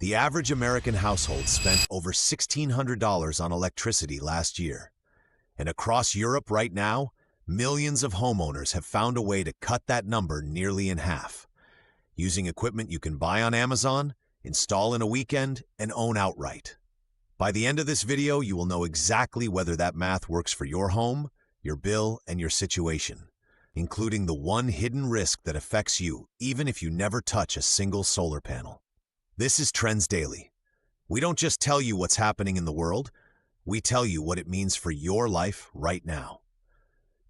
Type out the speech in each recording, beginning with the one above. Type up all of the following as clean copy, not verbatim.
The average American household spent over $1,600 on electricity last year. And across Europe right now, millions of homeowners have found a way to cut that number nearly in half, using equipment you can buy on Amazon, install in a weekend, and own outright. By the end of this video, you will know exactly whether that math works for your home, your bill, and your situation, including the one hidden risk that affects you even if you never touch a single solar panel. This is Trends Daily. We don't just tell you what's happening in the world, we tell you what it means for your life right now.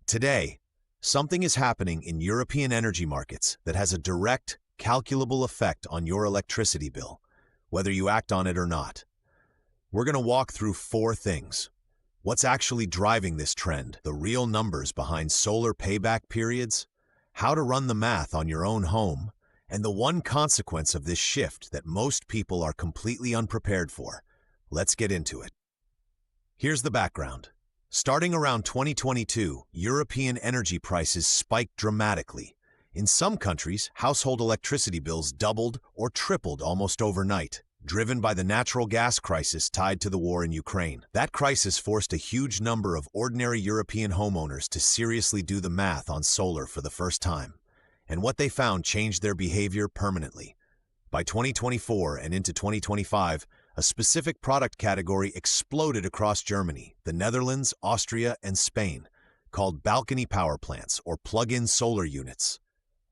Today, something is happening in European energy markets that has a direct, calculable effect on your electricity bill, whether you act on it or not. We're going to walk through 4 things. What's actually driving this trend, the real numbers behind solar payback periods, how to run the math on your own home, and the one consequence of this shift that most people are completely unprepared for. Let's get into it. Here's the background. Starting around 2022, European energy prices spiked dramatically. In some countries, household electricity bills doubled or tripled almost overnight, driven by the natural gas crisis tied to the war in Ukraine. That crisis forced a huge number of ordinary European homeowners to seriously do the math on solar for the first time. And what they found changed their behavior permanently. By 2024 and into 2025, a specific product category exploded across Germany, the Netherlands, Austria, and Spain, called balcony power plants or plug-in solar units.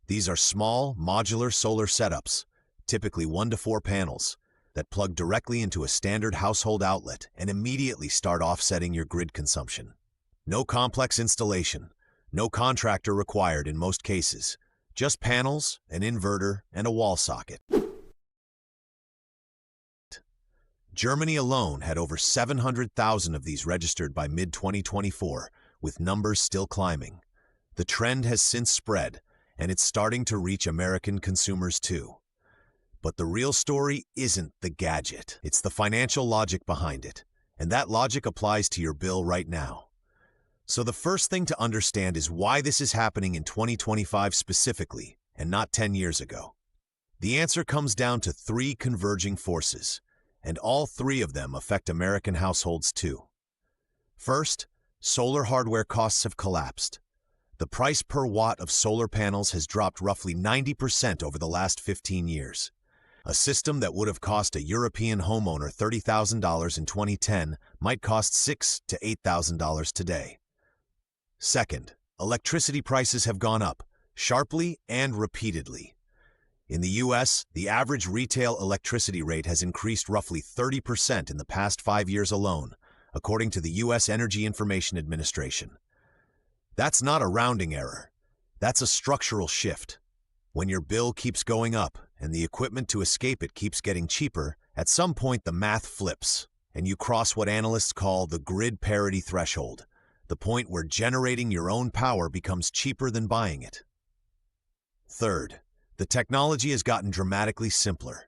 These are small, modular solar setups, typically 1 to 4 panels, that plug directly into a standard household outlet and immediately start offsetting your grid consumption. No complex installation, no contractor required in most cases, just panels, an inverter, and a wall socket. Germany alone had over 700,000 of these registered by mid-2024, with numbers still climbing. The trend has since spread, and it's starting to reach American consumers too. But the real story isn't the gadget. It's the financial logic behind it, and that logic applies to your bill right now. So the first thing to understand is why this is happening in 2025 specifically, and not 10 years ago. The answer comes down to 3 converging forces, and all 3 of them affect American households too. First, solar hardware costs have collapsed. The price per watt of solar panels has dropped roughly 90% over the last 15 years. A system that would have cost a European homeowner $30,000 in 2010 might cost $6,000 to $8,000 today. Second, electricity prices have gone up, sharply and repeatedly. In the U.S., the average retail electricity rate has increased roughly 30% in the past 5 years alone, according to the U.S. Energy Information Administration. That's not a rounding error. That's a structural shift. When your bill keeps going up and the equipment to escape it keeps getting cheaper, at some point the math flips, and you cross what analysts call the grid parity threshold, the point where generating your own power becomes cheaper than buying it. Third, the technology has gotten dramatically simpler.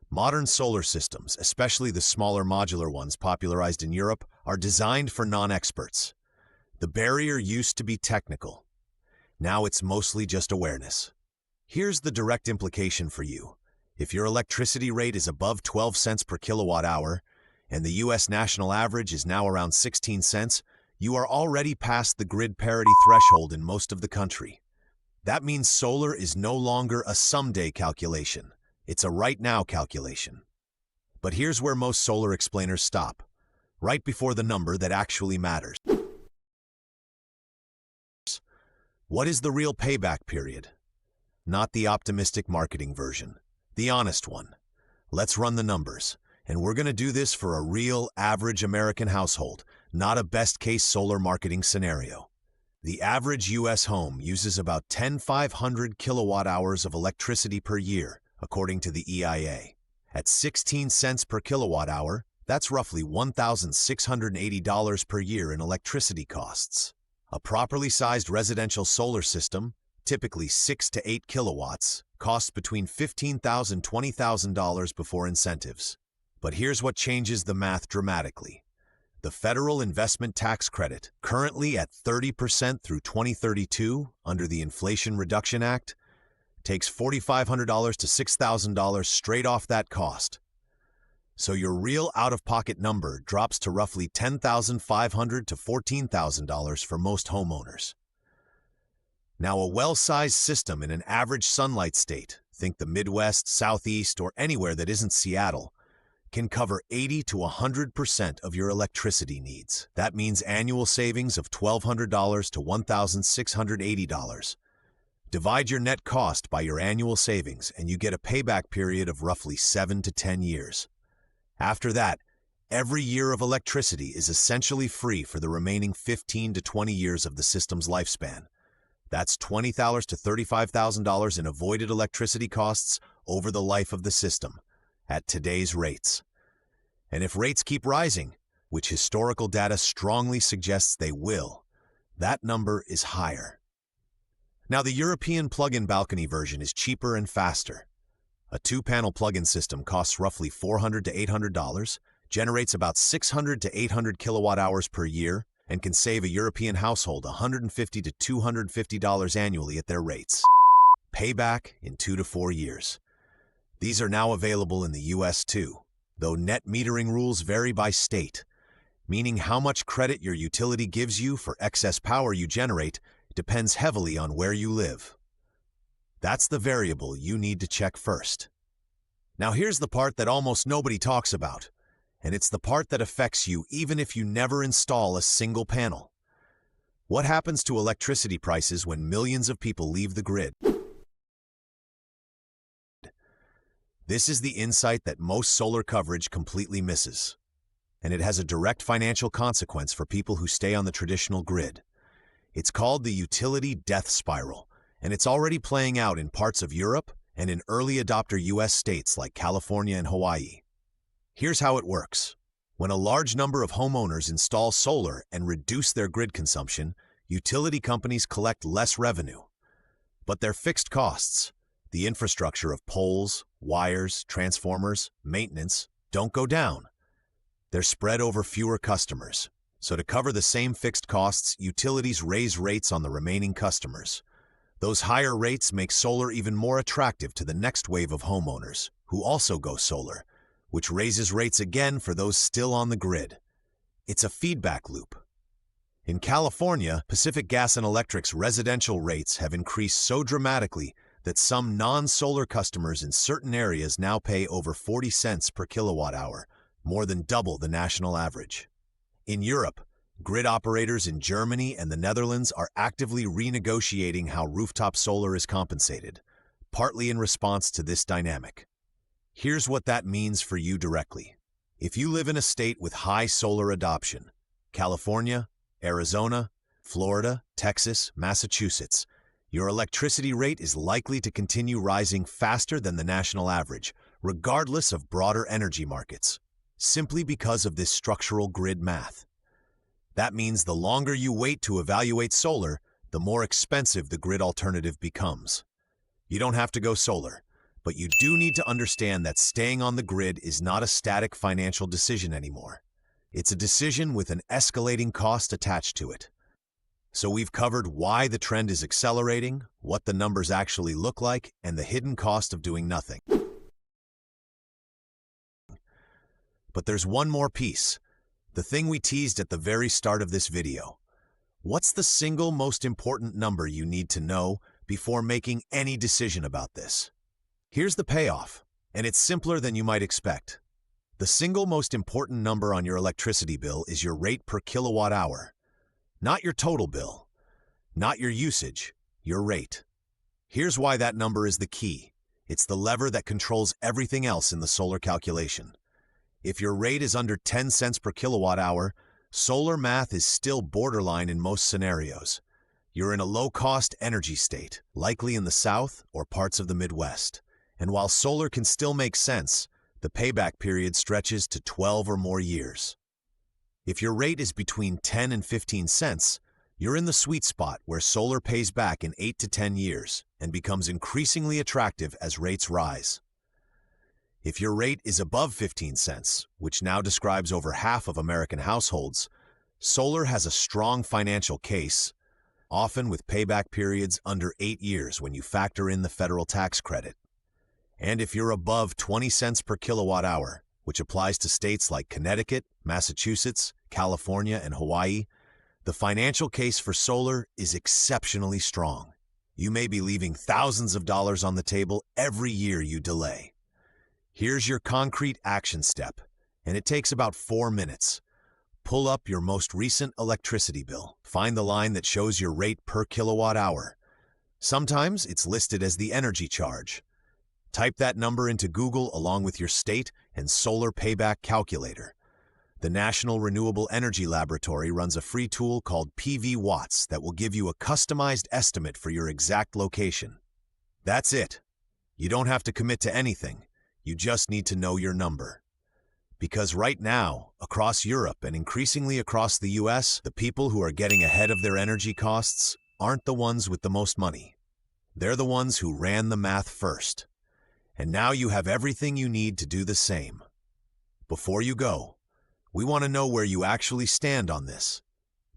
Modern solar systems, especially the smaller modular ones popularized in Europe, are designed for non-experts. The barrier used to be technical. Now it's mostly just awareness. Here's the direct implication for you. If your electricity rate is above 12 cents per kilowatt hour, and the U.S. national average is now around 16 cents, you are already past the grid parity threshold in most of the country. That means solar is no longer a someday calculation. It's a right now calculation. But here's where most solar explainers stop, right before the number that actually matters. What is the real payback period? Not the optimistic marketing version, the honest one. Let's run the numbers, and we're going to do this for a real average American household, not a best-case solar marketing scenario. The average U.S. home uses about 10,500 kilowatt-hours of electricity per year, according to the EIA. At 16 cents per kilowatt-hour, that's roughly $1,680 per year in electricity costs. A properly sized residential solar system, typically 6 to 8 kilowatts, costs between $15,000 and $20,000 before incentives. But here's what changes the math dramatically. The federal investment tax credit, currently at 30% through 2032 under the Inflation Reduction Act, takes $4,500 to $6,000 straight off that cost. So your real out-of-pocket number drops to roughly $10,500 to $14,000 for most homeowners. Now, a well-sized system in an average sunlight state, think the Midwest, Southeast, or anywhere that isn't Seattle, can cover 80 to 100% of your electricity needs. That means annual savings of $1,200 to $1,680. Divide your net cost by your annual savings and you get a payback period of roughly 7 to 10 years. After that, every year of electricity is essentially free for the remaining 15 to 20 years of the system's lifespan. That's $20,000 to $35,000 in avoided electricity costs over the life of the system, at today's rates. And if rates keep rising, which historical data strongly suggests they will, that number is higher. Now, the European plug-in balcony version is cheaper and faster. A 2-panel plug-in system costs roughly $400 to $800, generates about 600 to 800 kilowatt hours per year, and can save a European household $150 to $250 annually at their rates. Payback in 2 to 4 years. These are now available in the US too, though net metering rules vary by state, meaning how much credit your utility gives you for excess power you generate depends heavily on where you live. That's the variable you need to check first. Now here's the part that almost nobody talks about, and it's the part that affects you even if you never install a single panel. What happens to electricity prices when millions of people leave the grid? This is the insight that most solar coverage completely misses, and it has a direct financial consequence for people who stay on the traditional grid. It's called the utility death spiral, and it's already playing out in parts of Europe and in early adopter US states like California and Hawaii. Here's how it works. When a large number of homeowners install solar and reduce their grid consumption, utility companies collect less revenue. But their fixed costs, the infrastructure of poles, wires, transformers, maintenance, don't go down. They're spread over fewer customers. So to cover the same fixed costs, utilities raise rates on the remaining customers. Those higher rates make solar even more attractive to the next wave of homeowners, who also go solar, which raises rates again for those still on the grid. It's a feedback loop. In California, Pacific Gas and Electric's residential rates have increased so dramatically that some non-solar customers in certain areas now pay over 40 cents per kilowatt hour, more than double the national average. In Europe, grid operators in Germany and the Netherlands are actively renegotiating how rooftop solar is compensated, partly in response to this dynamic. Here's what that means for you directly. If you live in a state with high solar adoption, California, Arizona, Florida, Texas, Massachusetts, your electricity rate is likely to continue rising faster than the national average, regardless of broader energy markets, simply because of this structural grid math. That means the longer you wait to evaluate solar, the more expensive the grid alternative becomes. You don't have to go solar, but you do need to understand that staying on the grid is not a static financial decision anymore. It's a decision with an escalating cost attached to it. So we've covered why the trend is accelerating, what the numbers actually look like, and the hidden cost of doing nothing. But there's one more piece, the thing we teased at the very start of this video. What's the single most important number you need to know before making any decision about this? Here's the payoff, and it's simpler than you might expect. The single most important number on your electricity bill is your rate per kilowatt hour. Not your total bill, not your usage, your rate. Here's why that number is the key. It's the lever that controls everything else in the solar calculation. If your rate is under 10 cents per kilowatt hour, solar math is still borderline in most scenarios. You're in a low-cost energy state, likely in the South or parts of the Midwest. And while solar can still make sense, the payback period stretches to 12 or more years. If your rate is between 10 and 15 cents, you're in the sweet spot where solar pays back in 8 to 10 years and becomes increasingly attractive as rates rise. If your rate is above 15 cents, which now describes over half of American households, solar has a strong financial case, often with payback periods under 8 years when you factor in the federal tax credit. And if you're above 20 cents per kilowatt hour, which applies to states like Connecticut, Massachusetts, California, and Hawaii, the financial case for solar is exceptionally strong. You may be leaving thousands of dollars on the table every year you delay. Here's your concrete action step, and it takes about 4 minutes. Pull up your most recent electricity bill. Find the line that shows your rate per kilowatt hour. Sometimes it's listed as the energy charge. Type that number into Google along with your state and solar payback calculator. The National Renewable Energy Laboratory runs a free tool called PV Watts that will give you a customized estimate for your exact location. That's it. You don't have to commit to anything. You just need to know your number. Because right now, across Europe and increasingly across the US, the people who are getting ahead of their energy costs aren't the ones with the most money. They're the ones who ran the math first. And now you have everything you need to do the same. Before you go, we want to know where you actually stand on this.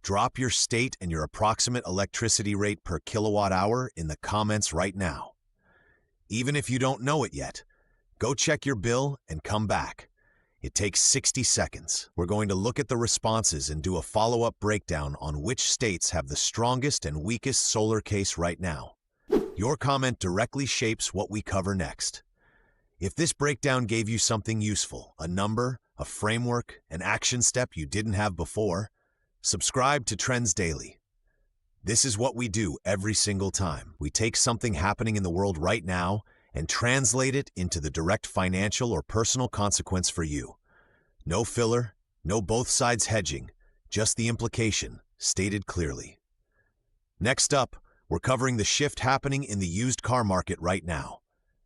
Drop your state and your approximate electricity rate per kilowatt hour in the comments right now. Even if you don't know it yet, go check your bill and come back. It takes 60 seconds. We're going to look at the responses and do a follow-up breakdown on which states have the strongest and weakest solar case right now. Your comment directly shapes what we cover next. If this breakdown gave you something useful, a number, a framework, an action step you didn't have before, subscribe to Trends Daily. This is what we do every single time. We take something happening in the world right now and translate it into the direct financial or personal consequence for you. No filler, no both sides hedging, just the implication, stated clearly. Next up, we're covering the shift happening in the used car market right now.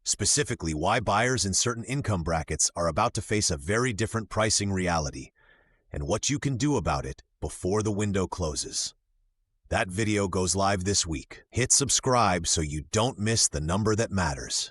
Specifically, why buyers in certain income brackets are about to face a very different pricing reality, and what you can do about it before the window closes. That video goes live this week. Hit subscribe so you don't miss the number that matters.